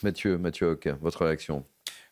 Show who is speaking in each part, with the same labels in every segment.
Speaker 1: Mathieu Hoc, votre réaction?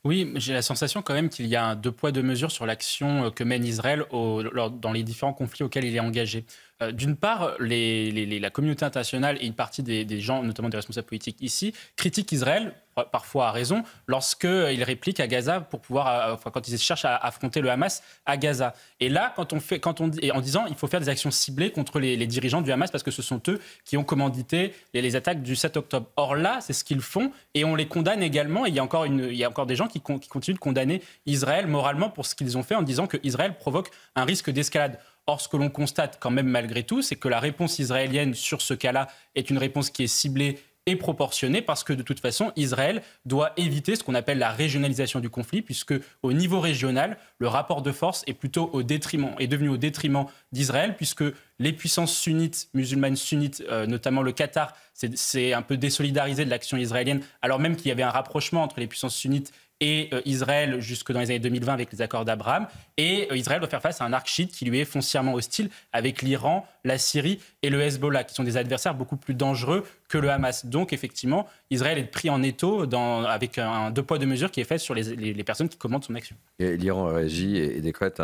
Speaker 2: Oui, j'ai la sensation quand même qu'il y a un deux poids deux mesures sur l'action que mène Israël dans les différents conflits auxquels il est engagé. D'une part, la communauté internationale et une partie des gens, notamment des responsables politiques ici, critiquent Israël, parfois à raison, lorsqu'ils répliquent à Gaza pour pouvoir, quand ils cherchent à affronter le Hamas à Gaza. Et là, en disant il faut faire des actions ciblées contre les dirigeants du Hamas parce que ce sont eux qui ont commandité les attaques du 7 octobre. Or là, c'est ce qu'ils font et on les condamne également. Et il y a encore des gens qui continuent de condamner Israël moralement pour ce qu'ils ont fait en disant que Israël provoque un risque d'escalade. Or, ce que l'on constate quand même malgré tout, c'est que la réponse israélienne sur ce cas-là est une réponse qui est ciblée et proportionnée parce que de toute façon, Israël doit éviter ce qu'on appelle la régionalisation du conflit puisque au niveau régional, le rapport de force est devenu au détriment d'Israël puisque les puissances sunnites, musulmanes sunnites, notamment le Qatar, c'est un peu désolidarisé de l'action israélienne alors même qu'il y avait un rapprochement entre les puissances sunnites et Israël jusque dans les années 2020 avec les accords d'Abraham. Et Israël doit faire face à un arc chiite qui lui est foncièrement hostile avec l'Iran, la Syrie et le Hezbollah, qui sont des adversaires beaucoup plus dangereux que le Hamas. Donc effectivement, Israël est pris en étau avec un deux poids deux mesures qui est fait sur les personnes qui commandent son action.
Speaker 1: L'Iran réagit et décrète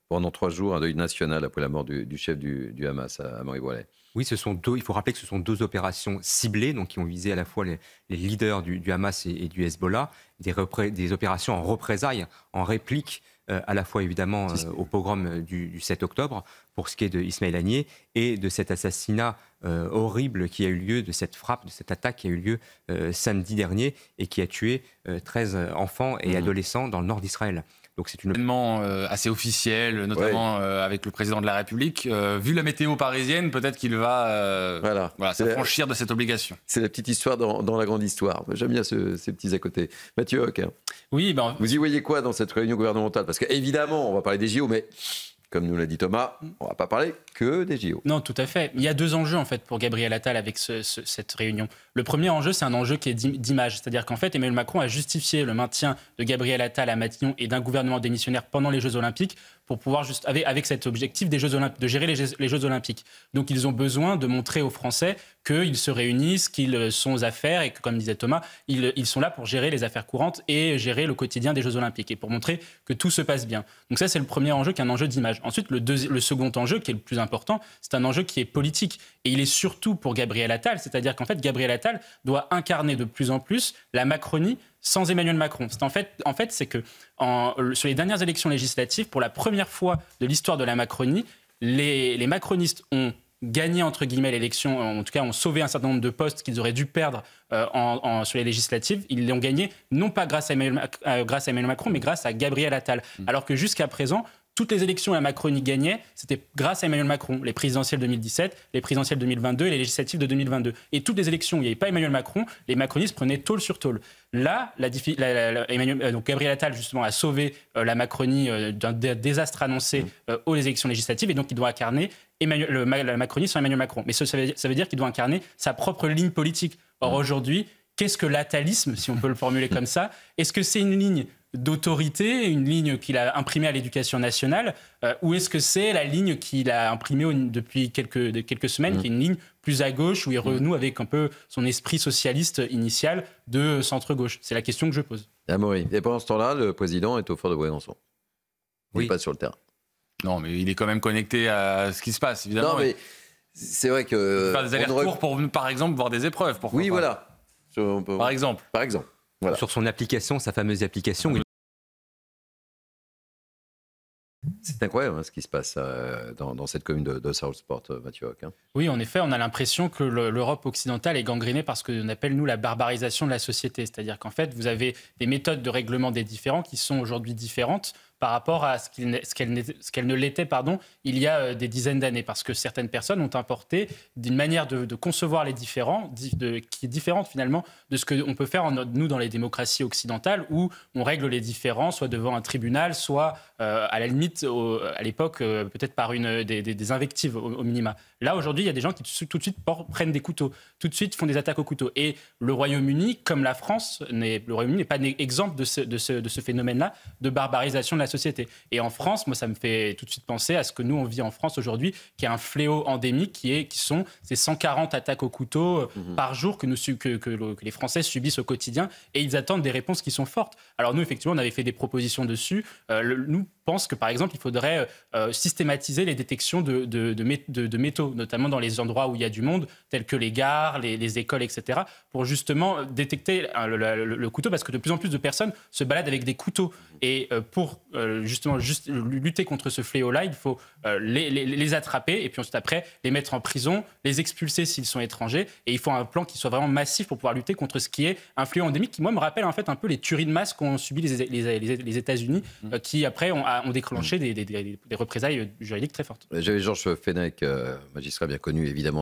Speaker 1: pendant 3 jours un deuil national après la mort du chef du Hamas, à Amaury Boillet.
Speaker 3: Oui, il faut rappeler que ce sont 2 opérations ciblées, donc qui ont visé à la fois les leaders du Hamas et du Hezbollah, des opérations en représailles, en réplique à la fois évidemment au pogrom du 7 octobre, pour ce qui est de Ismaël Haniyeh, et de cet assassinat horrible qui a eu lieu, de cette frappe, de cette attaque qui a eu lieu samedi dernier et qui a tué 13 enfants et adolescents dans le nord d'Israël. Donc c'est une
Speaker 4: événement assez officiel, notamment avec le président de la République. Vu la météo parisienne, peut-être qu'il va s'affranchir de cette obligation.
Speaker 1: C'est la petite histoire dans la grande histoire. J'aime bien ces petits à côté. Mathieu Hoc,
Speaker 2: oui,
Speaker 1: vous y voyez quoi dans cette réunion gouvernementale? Parce qu'évidemment, on va parler des JO, mais comme nous l'a dit Thomas, on ne va pas parler que des JO.
Speaker 2: Non, tout à fait. Il y a 2 enjeux en fait pour Gabriel Attal avec cette réunion. Le premier enjeu, c'est un enjeu qui est d'image. C'est-à-dire qu'en fait, Emmanuel Macron a justifié le maintien de Gabriel Attal à Matignon et d'un gouvernement démissionnaire pendant les Jeux Olympiques pour pouvoir avec cet objectif de gérer les Jeux Olympiques. Donc ils ont besoin de montrer aux Français qu'ils se réunissent, qu'ils sont aux affaires et que, comme disait Thomas, ils sont là pour gérer les affaires courantes et gérer le quotidien des Jeux Olympiques et pour montrer que tout se passe bien. Donc ça, c'est le premier enjeu qui est un enjeu d'image. Ensuite, le second enjeu, qui est le plus important, c'est un enjeu qui est politique. Et il est surtout pour Gabriel Attal, c'est-à-dire qu'en fait, Gabriel Attal doit incarner de plus en plus la Macronie sans Emmanuel Macron. C'est que sur les dernières élections législatives, pour la première fois de l'histoire de la Macronie, les macronistes ont gagné, entre guillemets, l'élection, en tout cas ont sauvé un certain nombre de postes qu'ils auraient dû perdre sur les législatives. Ils l'ont gagné, non pas grâce à Emmanuel Macron, mais grâce à Gabriel Attal. Alors que jusqu'à présent, toutes les élections où la Macronie gagnait, c'était grâce à Emmanuel Macron. Les présidentielles 2017, les présidentielles 2022 et les législatives de 2022. Et toutes les élections où il n'y avait pas Emmanuel Macron, les macronistes prenaient tôle sur tôle. Là, donc Gabriel Attal, justement, a sauvé la Macronie d'un désastre annoncé aux élections législatives. Et donc, il doit incarner la Macronie sans Emmanuel Macron. Mais ça veut dire qu'il doit incarner sa propre ligne politique. Or, aujourd'hui, qu'est-ce que l'attalisme, si on peut le formuler comme ça? Est-ce que c'est une ligne d'autorité, une ligne qu'il a imprimée à l'éducation nationale, ou est-ce que c'est la ligne qu'il a imprimée depuis quelques semaines, qui est une ligne plus à gauche, où il renoue avec un peu son esprit socialiste initial de centre-gauche? C'est la question que je pose.
Speaker 1: Amaury. Et pendant ce temps-là, le président est au fort de Briançon. Il n'est pas sur le terrain.
Speaker 4: Non, mais il est quand même connecté à ce qui se passe, évidemment.
Speaker 1: Non, mais c'est vrai que...
Speaker 4: Faire des allers-retours pour, par exemple, voir des épreuves.
Speaker 1: Oui, voilà.
Speaker 4: Par exemple.
Speaker 1: Voilà.
Speaker 3: Sur son application, sa fameuse application.
Speaker 1: C'est incroyable ce qui se passe dans cette commune de Southport, Mathieu Hoc.
Speaker 2: Oui, en effet, on a l'impression que l'Europe occidentale est gangrénée par ce qu'on appelle, nous, la barbarisation de la société. C'est-à-dire qu'en fait, vous avez des méthodes de règlement des différends qui sont aujourd'hui différentes par rapport à ce qu'elle ne l'était il y a des dizaines d'années. Parce que certaines personnes ont importé d'une manière de concevoir les différends qui est différente finalement de ce qu'on peut faire, nous, dans les démocraties occidentales, où on règle les différends soit devant un tribunal, soit à la limite, à l'époque, peut-être par des invectives au minima. Là, aujourd'hui, il y a des gens qui tout de suite prennent des couteaux, tout de suite font des attaques au couteau. Et le Royaume-Uni, comme la France, le Royaume-Uni n'est pas exemple de ce phénomène-là de barbarisation de la société. Et en France, moi, ça me fait tout de suite penser à ce que nous, on vit en France aujourd'hui, qui est un fléau endémique, qui sont ces 140 attaques au couteau par jour que les Français subissent au quotidien, et ils attendent des réponses qui sont fortes. Alors nous, effectivement, on avait fait des propositions dessus. Nous pense que, par exemple, il faudrait systématiser les détections de métaux, notamment dans les endroits où il y a du monde, tels que les gares, les écoles, etc., pour justement détecter le couteau, parce que de plus en plus de personnes se baladent avec des couteaux. Et pour justement lutter contre ce fléau-là, il faut les attraper, et puis ensuite, après, les mettre en prison, les expulser s'ils sont étrangers, et il faut un plan qui soit vraiment massif pour pouvoir lutter contre ce qui est un fléau endémique, qui, moi, me rappelle en fait un peu les tueries de masse qu'ont subi les États-Unis, qui, après, ont déclenché des représailles juridiques très fortes.
Speaker 1: J'avais Georges Fenech, magistrat bien connu, évidemment,